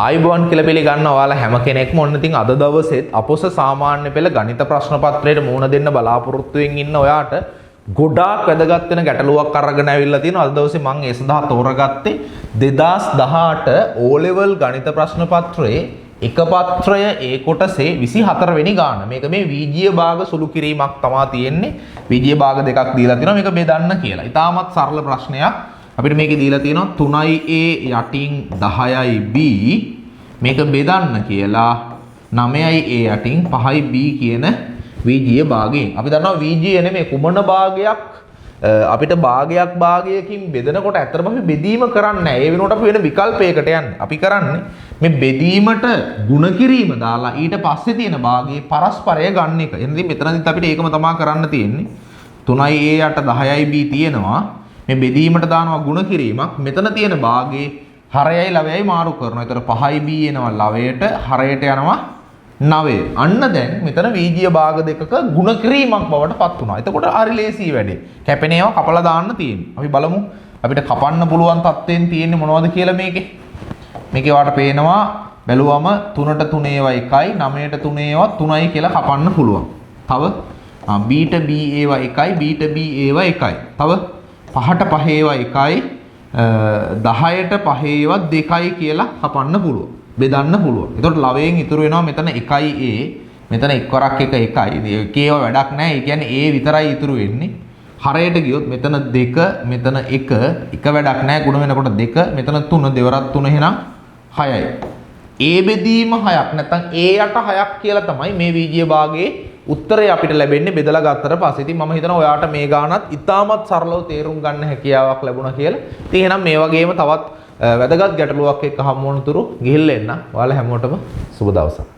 ආයුබෝවන් කියලා පිළිගන්න ඔයාලා හැම කෙනෙක්ම ඔන්න ඉතින් අද දවසෙත් අපොස සාමාන්‍ය පෙළ ගණිත ප්‍රශ්න පත්‍රයට මුහුණ දෙන්න බලාපොරොත්තු වෙමින් ඉන්න ඔයාට ගොඩාක් වැදගත් වෙන ගැටලුවක් අරගෙන ඇවිල්ලා තියෙනවා. අද දවසේ මම ඒ සඳහා තෝරගත්තේ 2018 O level ගණිත ප්‍රශ්න පත්‍රයේ එක පත්‍රය ඒ කොටසේ 24 වෙනි ගාන. මේක මේ විජ්‍ය භාග සුළු කිරීමක් තමයි තියෙන්නේ. විජ්‍ය භාග දෙකක් දීලා තියෙනවා. මේක බෙදන්න කියලා. ඉතාමත් සරල ප්‍රශ්නයක්. අපිට මේකේ දීලා තියෙනවා 3a යටින් 10b මේක බෙදන්න කියලා 9a යටින් 5b කියන විජ්‍ය භාගයෙන්. අපි දන්නවා විජ්‍ය නෙමෙයි කුමන භාගයක් අපිට භාගයකින් බෙදනකොට ඇත්තටම අපි බෙදීම කරන්නේ නැහැ. ඒ වෙනුවට අපි වෙන විකල්පයකට යන්නේ. අපි කරන්නේ මේ බෙදීමට ಗುಣ කිරීම දාලා ඊට පස්සේ තියෙන භාගයේ පරස්පරය ගන්න එක. එනදී මෙතනදිත් අපිට ඒකම තමයි කරන්න තියෙන්නේ. 3a යට 10b තියෙනවා. මේ බෙදීමට දානවා ಗುಣ කිරීමක්. මෙතන තියෙන භාගයේ හරයයි ලවයයි මාරු කරනවා. ඒතර 5b එනවා ලවයට, හරයට යනවා 9. අන්න දැන් මෙතන විජ්‍ය භාග දෙකක ಗುಣ කිරීමක් බවට පත් වුණා. එතකොට හරි ලේසි වැඩේ. කැපෙන ඒවා කපලා දාන්න තියෙනවා. අපි බලමු අපිට කපන්න පුළුවන් තත්ත්වයෙන් තියෙන්නේ මොනවද කියලා මේකේ. මේකේ වාට පේනවා බැලුවම 3ට 3 ඒවා 1යි, 9ට 3 ඒවා 3යි කියලා කපන්න පුළුවන්. තව bට b ඒවා 1යි, bට b ඒවා 1යි. තව 5ට 5 ඒවා 1යි, 10ට 5 ඒවා 2යි කියලා කපන්න පුළුවන්. බෙදන්න පුළුවන්. එතකොට ලවයෙන් ඉතුරු වෙනවා මෙතන 1a, මෙතන එක්වරක් 1 1යි. ඒකේව වැඩක් නැහැ. ඒ කියන්නේ a විතරයි ඉතුරු වෙන්නේ. හරයට ගියොත් මෙතන 2, මෙතන 1, එක වැඩක් නැහැ. ගුණ වෙනකොට 2, මෙතන 3, දෙවරක් 3 එහෙනම් 6යි. a බෙදීම 6ක් නැත්නම් a යට 6ක් කියලා තමයි මේ විජ්‍ය භාගයේ උත්තරය අපිට ලැබෙන්නේ බෙදලා ගත්තට පස්සේ. ඉතින් මම හිතනවා ඔයාට මේ ගානත් ඉතාමත් සරලව තේරුම් ගන්න හැකියාවක් ලැබුණා කියලා. ඉතින් එහෙනම් මේ වගේම තවත් වැදගත් ගැටලුවක් එක්ක හමු වුණතුරු ගිහිල්ලා එන්න. ඔයාලා හැමෝටම සුබ දවසක්.